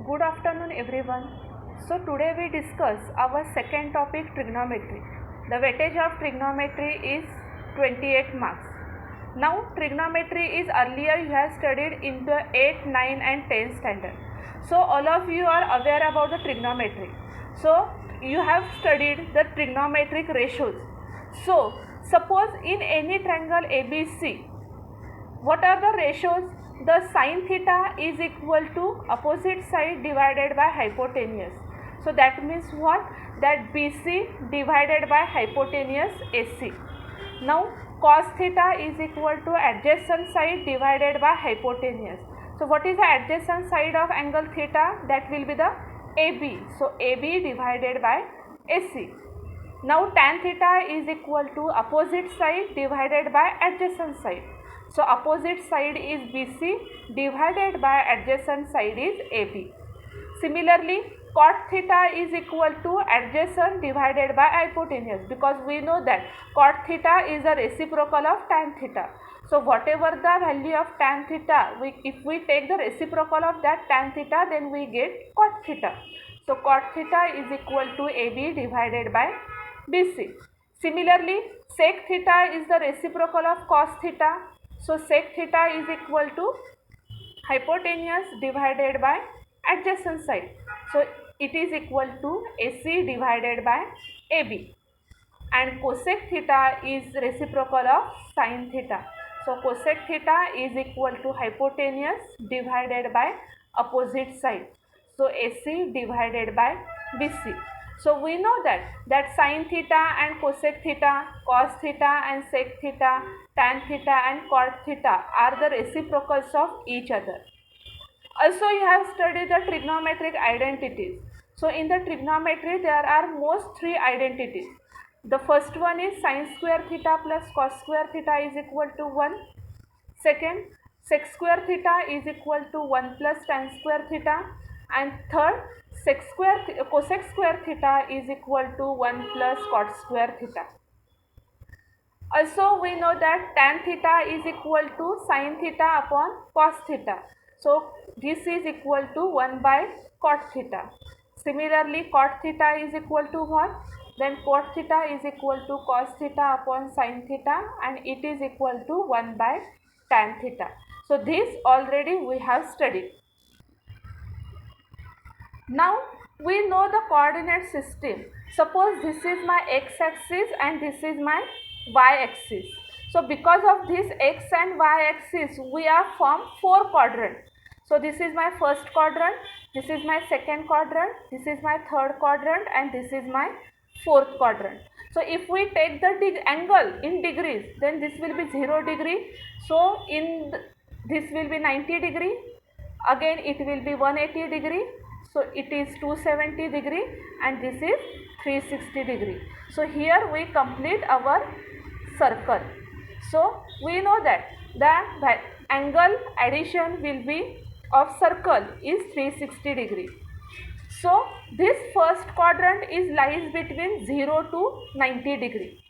Good afternoon everyone. So today we discuss our second topic, trigonometry. The weightage of trigonometry is 28 marks. Now trigonometry is earlier you have studied in the 8, 9 and 10 standard. So all of you are aware about the trigonometry. So you have studied the trigonometric ratios. So suppose in any triangle ABC, what are the ratios? The sine theta is equal to opposite side divided by hypotenuse. So that means what? That BC divided by hypotenuse AC. Now cos theta is equal to adjacent side divided by hypotenuse. So what is the adjacent side of angle theta? That will be the AB. So AB divided by AC. Now tan theta is equal to opposite side divided by adjacent side. So opposite side is BC divided by adjacent side is AB. Similarly, cot theta is equal to adjacent divided by hypotenuse, because we know that cot theta is a reciprocal of tan theta. So whatever the value of tan theta, if we take the reciprocal of that tan theta, then we get cot theta. So cot theta is equal to AB divided by BC. Similarly, sec theta is the reciprocal of cos theta. So sec theta is equal to hypotenuse divided by adjacent side. So it is equal to AC divided by AB. And cosec theta is reciprocal of sin theta. So cosec theta is equal to hypotenuse divided by opposite side. So AC divided by BC. So we know that sin theta and cosec theta, cos theta and sec theta, tan theta and cot theta are the reciprocals of each other. Also you have studied the trigonometric identities. So in the trigonometry there are most three identities. The first one is sin square theta plus cos square theta is equal to 1. Second, sec square theta is equal to 1 plus tan square theta. And third, cosec square theta is equal to 1 plus cot square theta. Also we know that tan theta is equal to sin theta upon cos theta. So this is equal to 1 by cot theta. Similarly, cot theta is equal to what? Then cot theta is equal to cos theta upon sin theta, and it is equal to 1 by tan theta. So this already we have studied. Now we know the coordinate system. Suppose this is my x-axis and this is my y-axis. So because of this x and y-axis, we are formed 4 quadrants. So this is my first quadrant, this is my second quadrant, this is my third quadrant, and this is my fourth quadrant. So if we take the angle in degrees, then this will be 0 degree. So this will be 90 degree. Again it will be 180 degree. So it is 270 degree, and this is 360 degree. So here we complete our circle. So we know that the angle addition will be of circle is 360 degree. So this first quadrant lies between 0 to 90 degree.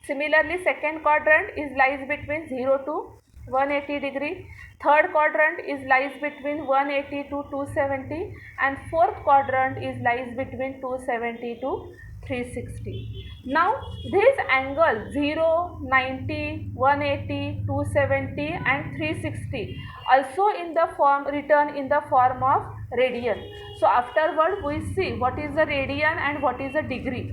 Similarly, second quadrant lies between 0 to 180 degree. Third quadrant lies between 180 to 270, and fourth quadrant lies between 270 to 360. Now this angle 0, 90, 180, 270 and 360 also in the form written in the form of radian. So afterward we see what is the radian and what is the degree.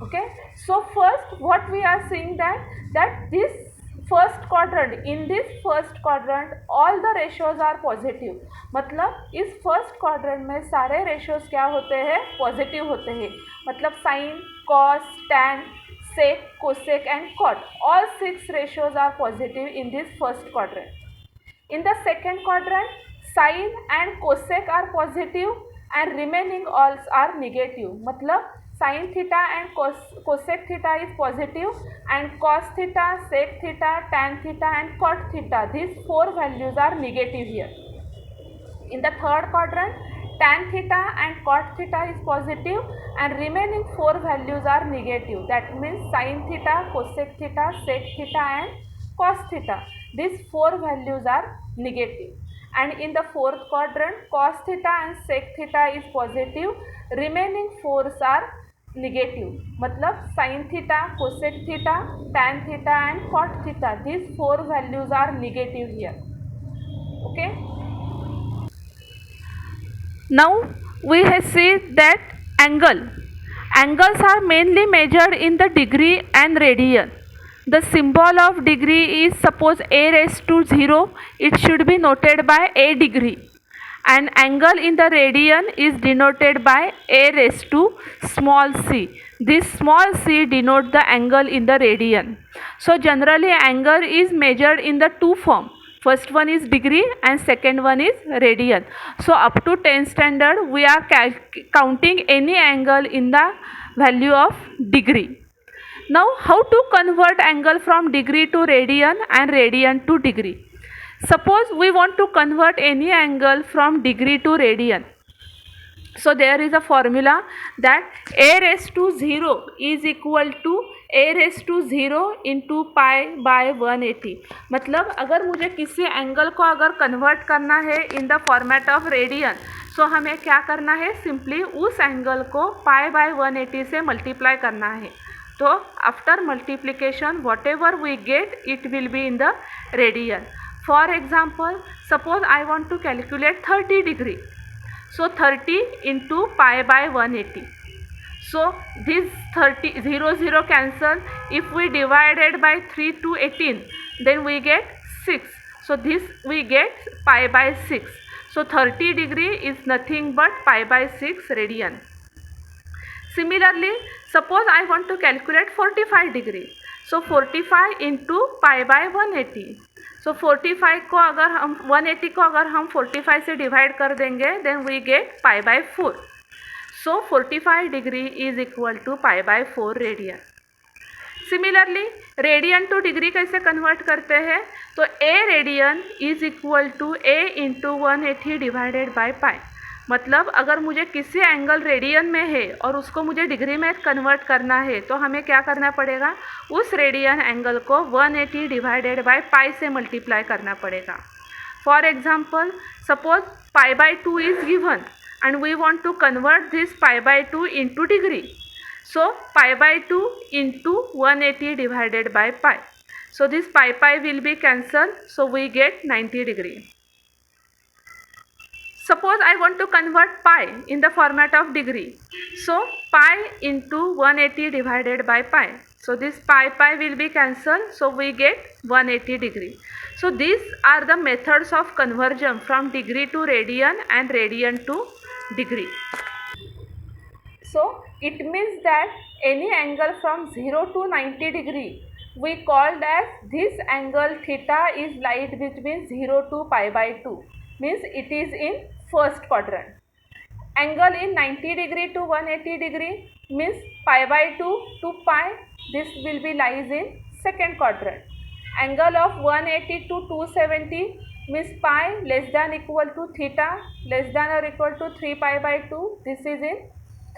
Okay, so first what we are seeing that this first quadrant, in this first quadrant all the ratios are positive. मतलब इस first quadrant में सारे ratios क्या होते हैं? Positive होते हैं. मतलब sine, cos, tan, sec, cosec and cot, all 6 ratios are positive in this first quadrant. In the second quadrant, sin and cosec are positive and remaining all are negative. मतलब sin theta and cosec theta is positive, and cos theta, sec theta, tan theta and cot theta, these 4 values are negative here. In the third quadrant, tan theta and cot theta is positive and remaining 4 values are negative. That means sin theta, cosec theta, sec theta and cos theta. These 4 values are negative. and in the fourth quadrant cos theta and sec theta is positive, remaining fours are negative. मतलब sin theta, cosec theta, tan theta and cot theta, these four values are negative here. Okay, now we have seen that angles are mainly measured in the degree and radian. The symbol of degree is, suppose a raised to 0, it should be noted by a degree, and angle in the radian is denoted by a raised to small c. This small c denote the angle in the radian. So generally angle is measured in the two form. First one is degree and second one is radian. So up to 10th standard we are counting any angle in the value of degree. Now how to convert angle from degree to radian and radian to degree? Suppose we want to convert any angle from degree to radian. So there is a formula that a raised to 0 is equal to a raised to 0 into pi by 180. मतलब अगर मुझे किसी angle को अगर convert करना है in the format of radian, so हमें क्या करना है, सिंपली उस एंगल को पाई बाय 180 से मल्टीप्लाई करना है. तो after multiplication whatever we get it will be in the radian. For example suppose I want to calculate 30 degree. So 30 into pi by 180. So this 0 cancel. If we divided by 3 to 18, then we get 6. So this we get pi by 6. So 30 degree is nothing but pi by 6 radian. Similarly, suppose I want to calculate 45 degree. So 45 into pi by 180. सो 45 को अगर हम 180 को अगर हम 45 से divide कर देंगे then we get pi by 4. So 45 degree is equal to pi by 4 radian. Similarly radian to degree कैसे कन्वर्ट करते हैं, तो a radian is equal to a into 180 divided by pi. मतलब अगर मुझे किसी एंगल रेडियन में है और उसको मुझे डिग्री में कन्वर्ट करना है तो हमें क्या करना पड़ेगा, उस रेडियन एंगल को 180 डिवाइडेड बाय पाई से मल्टीप्लाई करना पड़ेगा. For example suppose pi by 2 is given and we want to convert this pi by 2 into degree. So pi by 2 into 180 divided by pi. So this pi will be cancel. So we get 90 degree. Suppose I want to convert pi in the format of degree. So pi into 180 divided by pi. So this pi will be cancelled. So we get 180 degree. So these are the methods of conversion from degree to radian and radian to degree. So it means that any angle from 0 to 90 degree we called as this angle theta is lied between 0 to pi by 2. Means it is in first quadrant. Angle in 90 degree to 180 degree means pi by 2 to pi, this will be lies in second quadrant. Angle of 180 to 270 means pi less than equal to theta less than or equal to 3 pi by 2, this is in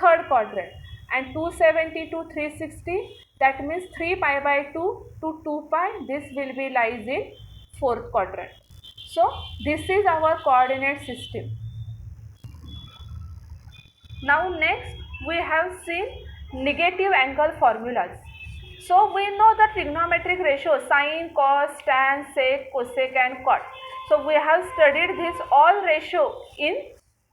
third quadrant. And 270 to 360, that means 3 pi by 2 to 2 pi, this will be lies in fourth quadrant. So this is our coordinate system. Now next we have seen negative angle formulas. So we know the trigonometric ratio sin, cos, tan, sec, cosec and cot. So we have studied this all ratio in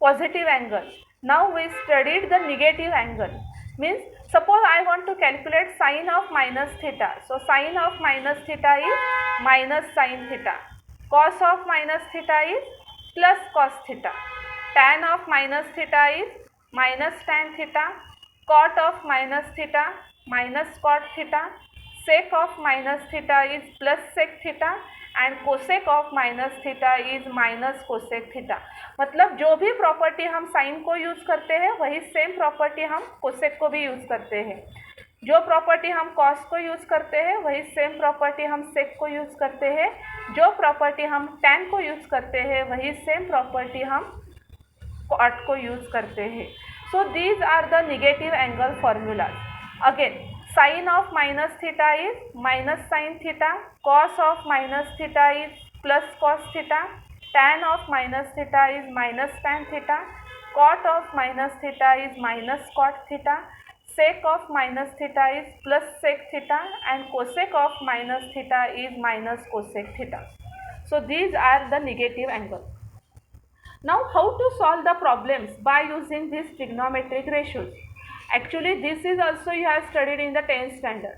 positive angle. Now we studied the negative angle. Means suppose I want to calculate sin of minus theta. So sin of minus theta is minus sin theta. Cos of minus theta is plus cos theta. Tan of minus theta is minus tan theta. Cot of minus theta minus cot theta. Sec of minus theta is plus sec theta and cosec of minus theta is minus cosec theta. मतलब जो भी property हम sign को use करते हैं वही same property हम cosec को भी यूज़ करते हैं. जो प्रॉपर्टी हम कॉस को यूज़ करते हैं वही सेम प्रॉपर्टी हम सेक को यूज़ करते हैं. जो प्रॉपर्टी हम टैन को यूज़ करते हैं वही सेम प्रॉपर्टी हम कॉट को यूज़ करते हैं. So these are the negative angle formulas. Again sin of minus theta is minus sin theta. Cos of minus theta is plus cos theta. tan of minus theta is minus tan theta, cot of minus theta is minus cot theta, sec of minus theta is plus sec theta, and cosec of minus theta is minus cosec theta. So these are the negative angles. Now how to solve the problems by using these trigonometric ratios? Actually this is also you have studied in the 10th standard.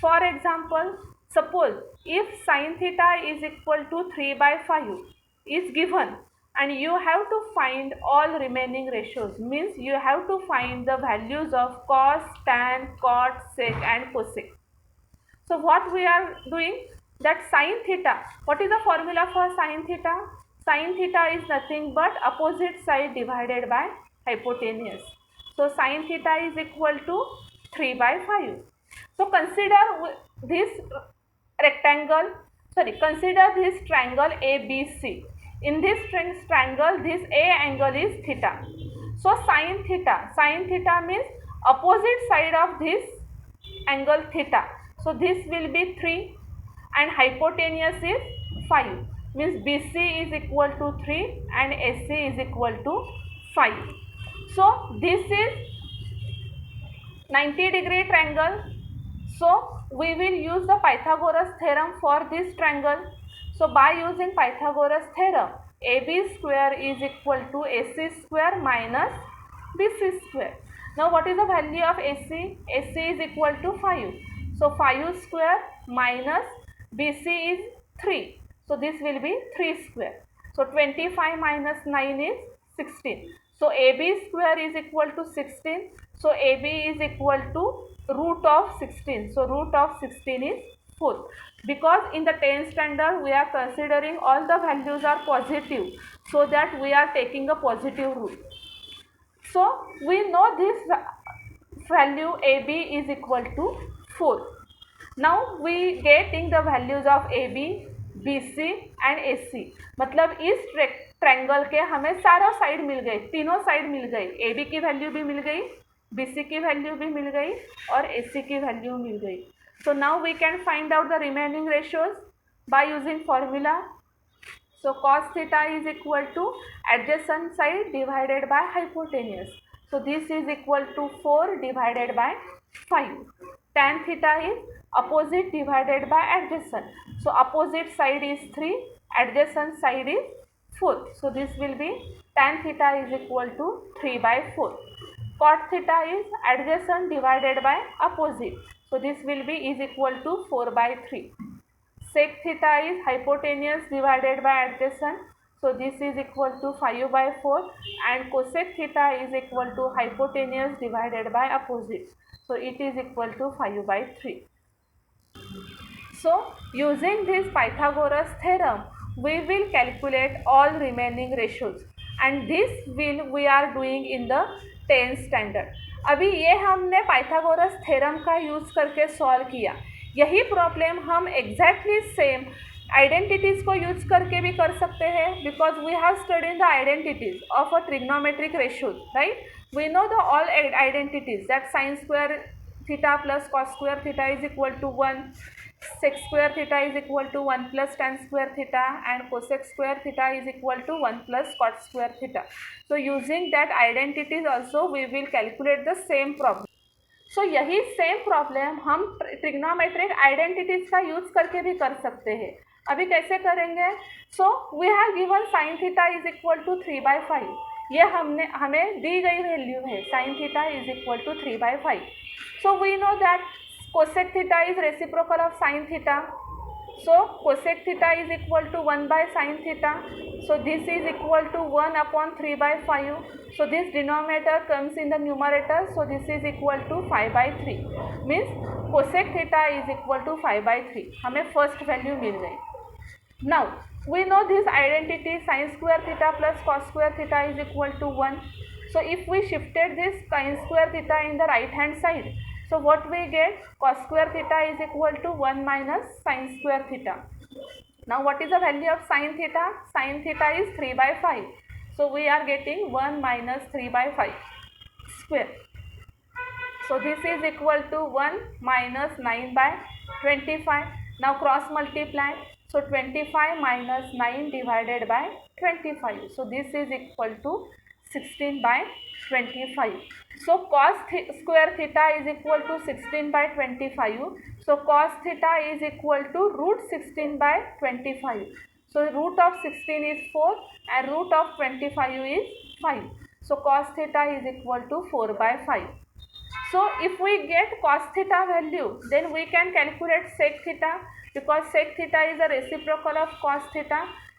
For example, suppose if sin theta is equal to 3 by 5 is given and you have to find all remaining ratios, means you have to find the values of cos, tan, cot, sec and cosec. So what we are doing, that sin theta, what is the formula for sin theta? Sin theta is nothing but opposite side divided by hypotenuse. So sin theta is equal to 3 by 5. So consider this rectangle, consider this triangle ABC. In this triangle, this A angle is theta. So sin theta means opposite side of this angle theta. So this will be 3 and hypotenuse is 5, means BC is equal to 3 and AC is equal to 5. So this is 90-degree triangle. So we will use the Pythagoras theorem for this triangle. So by using Pythagoras theorem, AB square is equal to AC square minus BC square. Now what is the value of AC? AC is equal to 5. So 5 square minus BC is 3. So this will be 3 square. So 25 minus 9 is 16. So AB square is equal to 16. So AB is equal to root of 16. So root of 16 is 4. Because in the 10th standard we are considering all the values are positive, so that we are taking a positive root. So we know this value AB is equal to 4. Now we getting the values of AB, BC and AC. मतलब इस triangle के हमें सारा side मिल गए, तीनों side मिल गई. AB की value भी मिल गई, BC की वैल्यू भी मिल गई और AC की वैल्यू मिल गई. So now we can find out the remaining ratios by using formula. So cos theta is equal to adjacent side divided by hypotenuse. So this is equal to 4 divided by 5. Tan theta is opposite divided by adjacent. So opposite side is 3, adjacent side is 4. So this will be tan theta is equal to 3 by 4. Cot theta is adjacent divided by opposite. So this will be is equal to 4 by 3. Sec theta is hypotenuse divided by adjacent. So this is equal to 5 by 4, and cosec theta is equal to hypotenuse divided by opposite. So it is equal to 5 by 3. So using this Pythagoras theorem, we will calculate all remaining ratios, and this will we are doing in the 10th standard. अभी ये हमने Pythagoras theorem का use करके solve किया. यही problem हम exactly same identities को use करके भी कर सकते हैं, because we have studied the identities of a trigonometric ratios, right. We know the all identities that sine square theta plus cos square theta is equal to 1, sec square theta is equal to 1 plus tan square theta, and cosec square theta is equal to 1 plus cot square theta. So using that identities also we will calculate the same problem. So यही same problem हम trigonometric identities का use करके भी कर सकते हैं. अभी कैसे करेंगे? So we have given sine theta is equal to 3 by 5. ये हमें दी गई वैल्यू है. Sine theta is equal to 3 by 5. So we know that cosec theta is reciprocal of sin theta. So cosec theta is equal to 1 by sin theta. So this is equal to 1 upon 3 by 5. So this denominator comes in the numerator. So this is equal to 5 by 3. Means cosec theta is equal to 5 by 3. हमें first value मिल गई. Now we know this identity sin square theta plus cos square theta is equal to 1. So if we shifted this sin square theta in the right hand side, so what we get? Cos square theta is equal to 1 minus sin square theta. Now what is the value of sin theta? Sin theta is 3 by 5. So we are getting 1 minus 3 by 5 square. So this is equal to 1 minus 9 by 25. Now cross multiply. So 25 minus 9 divided by 25. So this is equal to 16 by 25. So cos square theta is equal to 16 by 25. So cos theta is equal to root 16 by 25. So root of 16 is 4 and root of 25 is 5. So cos theta is equal to 4 by 5. So if we get cos theta value, then we can calculate sec theta, because sec theta is a reciprocal of cos theta.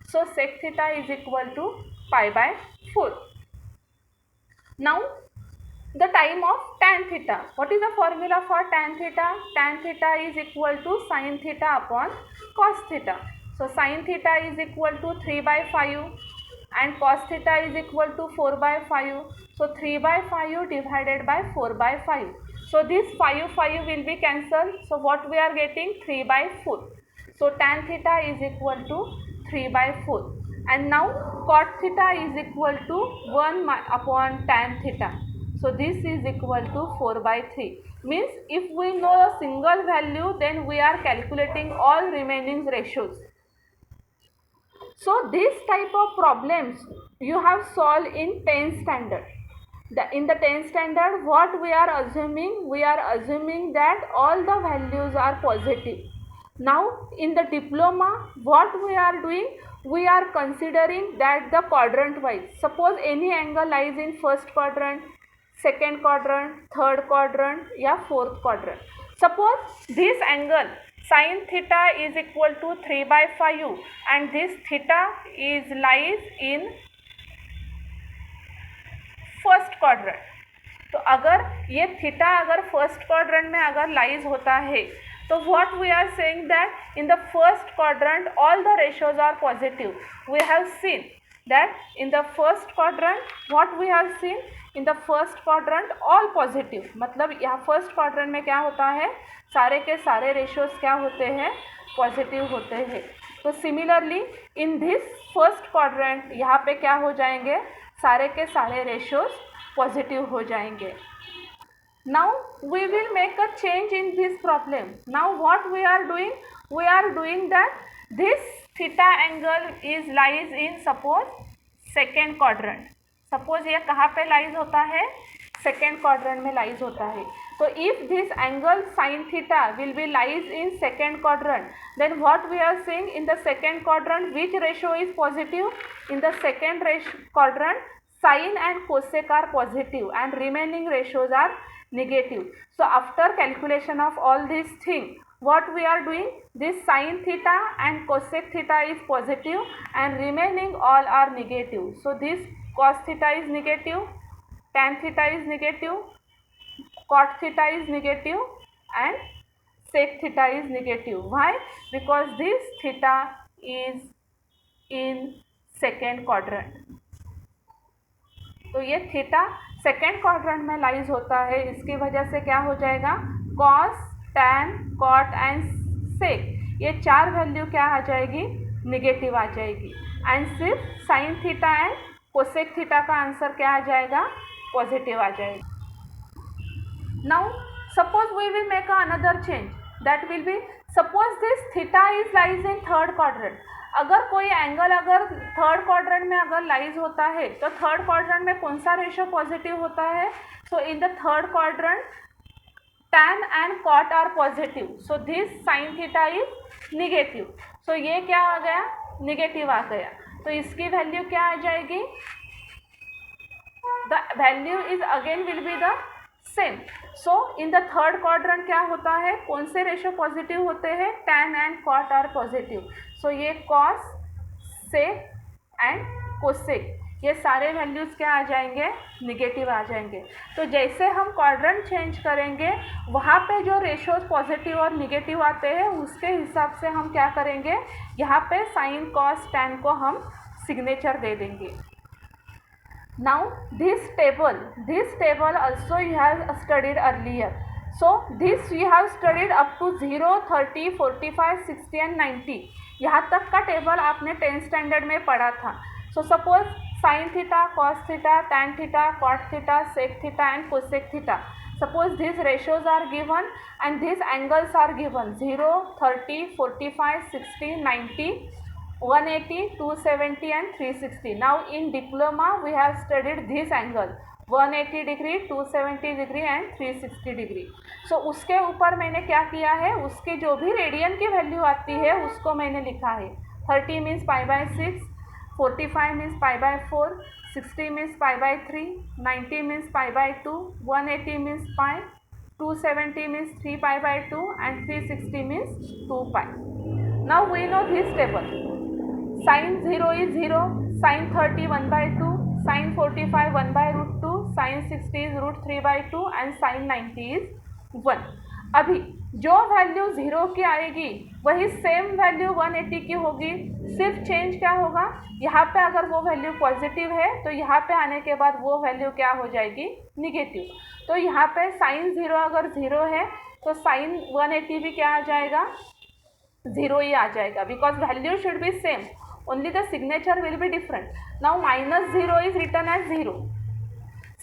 So sec theta is equal to pi by 4. Now the time of tan theta. What is the formula for tan theta? Tan theta is equal to sin theta upon cos theta. So sin theta is equal to 3 by 5 and cos theta is equal to 4 by 5. So 3 by 5 divided by 4 by 5. So this 5 will be cancelled. So what we are getting? 3 by 4. So tan theta is equal to 3 by 4. And now cot theta is equal to 1 upon tan theta. So this is equal to 4 by 3. Means if we know a single value, then we are calculating all remaining ratios. So this type of problems you have solved in 10th standard. In the 10th standard, what we are assuming? We are assuming that all the values are positive. Now in the diploma, what we are doing? We are considering that the quadrant wise. Suppose any angle lies in first quadrant, second quadrant, third quadrant, या fourth quadrant. Suppose this angle sin theta is equal to 3 by 5 and this theta is lies in first quadrant. तो अगर ये theta अगर first quadrant में अगर lies होता है, तो what we are saying that in the first quadrant all the ratios are positive. We have seen that in the first quadrant what we have seen in the first quadrant all positive. मतलब यहाँ first quadrant में क्या होता है? सारे के सारे ratios क्या होते हैं? पॉजिटिव होते हैं. तो similarly in this first quadrant यहाँ पे क्या हो जाएंगे? सारे के सारे रेशियोज पॉजिटिव हो जाएंगे. Now we will make a change in this problem. Now what we are doing? We are doing that this theta angle is lies in suppose second quadrant. Suppose ये कहाँ पे लाइज होता है? Second quadrant में lies होता है. तो if this angle sin theta will be lies in second quadrant, then what we are seeing in the second quadrant, which ratio is positive? In the second quadrant, sin and cosec are positive and remaining ratios are negative. So after calculation of all these things, what we are doing? This sin theta and cosec theta is positive and remaining all are negative. So this cos theta is negative, tan theta is negative, cot theta is negative and sec theta is negative. Why? Because this theta is in second quadrant. तो ये theta second quadrant में lies होता है, इसकी वजह से क्या हो जाएगा? कॉस, टैन, कॉट एंड सेक, ये चार वैल्यू क्या आ जाएगी? निगेटिव आ जाएगी. एंड सिर्फ sine theta and cosec theta का आंसर क्या आ जाएगा? पॉजिटिव आ जाएगा. Now suppose we will make another change, that will be suppose this theta is lies in third quadrant. अगर कोई एंगल अगर थर्ड क्वाड्रेंट में अगर लाइज होता है, तो थर्ड क्वाड्रेंट में कौन सा रेशियो पॉजिटिव होता है? So in the third quadrant tan and cot are positive. So this sin theta is negative. So ये क्या आ गया? निगेटिव आ गया. तो इसकी वैल्यू क्या आ जाएगी? The value is again will be the same. So in the third quadrant क्या होता है? कौन से रेशियो पॉजिटिव होते हैं? tan and cot are positive. So ये cos, sec एंड cosec, ये सारे वैल्यूज़ क्या आ जाएंगे? निगेटिव आ जाएंगे. तो जैसे हम क्वाड्रेंट चेंज करेंगे, वहाँ पे जो रेशियोज पॉजिटिव और निगेटिव आते हैं, उसके हिसाब से हम क्या करेंगे? यहाँ पे साइन, कॉस, टैन को हम सिग्नेचर दे देंगे. Now this table also you have studied earlier. So this you have studied up to 0, 30, 45, 60 and 90. यहाँ तक का टेबल आपने 10th स्टैंडर्ड में पढ़ा था. So suppose sin theta, cos theta, tan theta, cot theta, sec theta and cosec theta. Suppose these ratios are given and these angles are given 0, 30, 45, 60, 90. 180, 270 and 360. Now in diploma we have studied this angle 180 degree, 270 degree and 360 degree. So उसके ऊपर मैंने क्या किया है, उसके जो भी radian की वैल्यू आती है उसको मैंने लिखा है. 30 means π/6, 45 means π/4, 60 means π/3, 90 means π/2, 180 means π, 270 means 3π/2 and 360 means 2π. Now we know this table. Sin 0 is 0, sin 30 1/2, sin 45 1/√2, sin 60 is √3/2 and sin 90 is 1. अभी जो वैल्यू 0 की आएगी वही सेम वैल्यू 180 की होगी. सिर्फ चेंज क्या होगा, यहाँ पे अगर वो वैल्यू पॉजिटिव है तो यहाँ पे आने के बाद वो वैल्यू क्या हो जाएगी, निगेटिव. तो यहाँ पे साइन 0 अगर 0 है तो साइन 180 भी क्या आ जाएगा, 0 ही आ जाएगा, because value should be same, only the signature will be different. Now -0 is written as 0.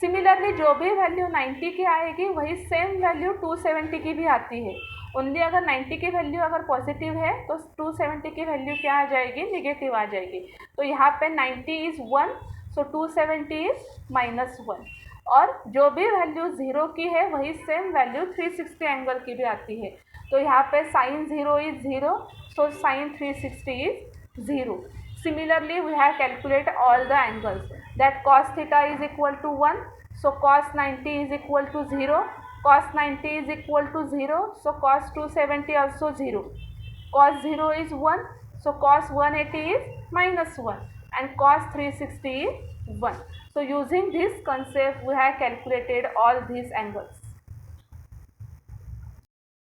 Similarly जो भी वैल्यू 90 की आएगी वही सेम वैल्यू 270 की भी आती है. ओनली अगर 90 की वैल्यू अगर पॉजिटिव है तो 270 की वैल्यू क्या आ जाएगी, निगेटिव आ जाएगी. तो यहाँ पे 90 इज़ 1, सो 270 इज़ -1. और जो भी वैल्यू 0 की है वही सेम वैल्यू 360 एंगल की भी आती है. तो यहाँ पे sine 0 is 0, so sine 360 is 0. Similarly, we have calculate all the angles. That cos theta is equal to 1, so cos 90 is equal to 0. Cos 90 is equal to 0, so cos 270 also 0. Cos 0 is 1, so cos 180 is -1, and cos 360 is 1. So using this concept, we have calculated all these angles.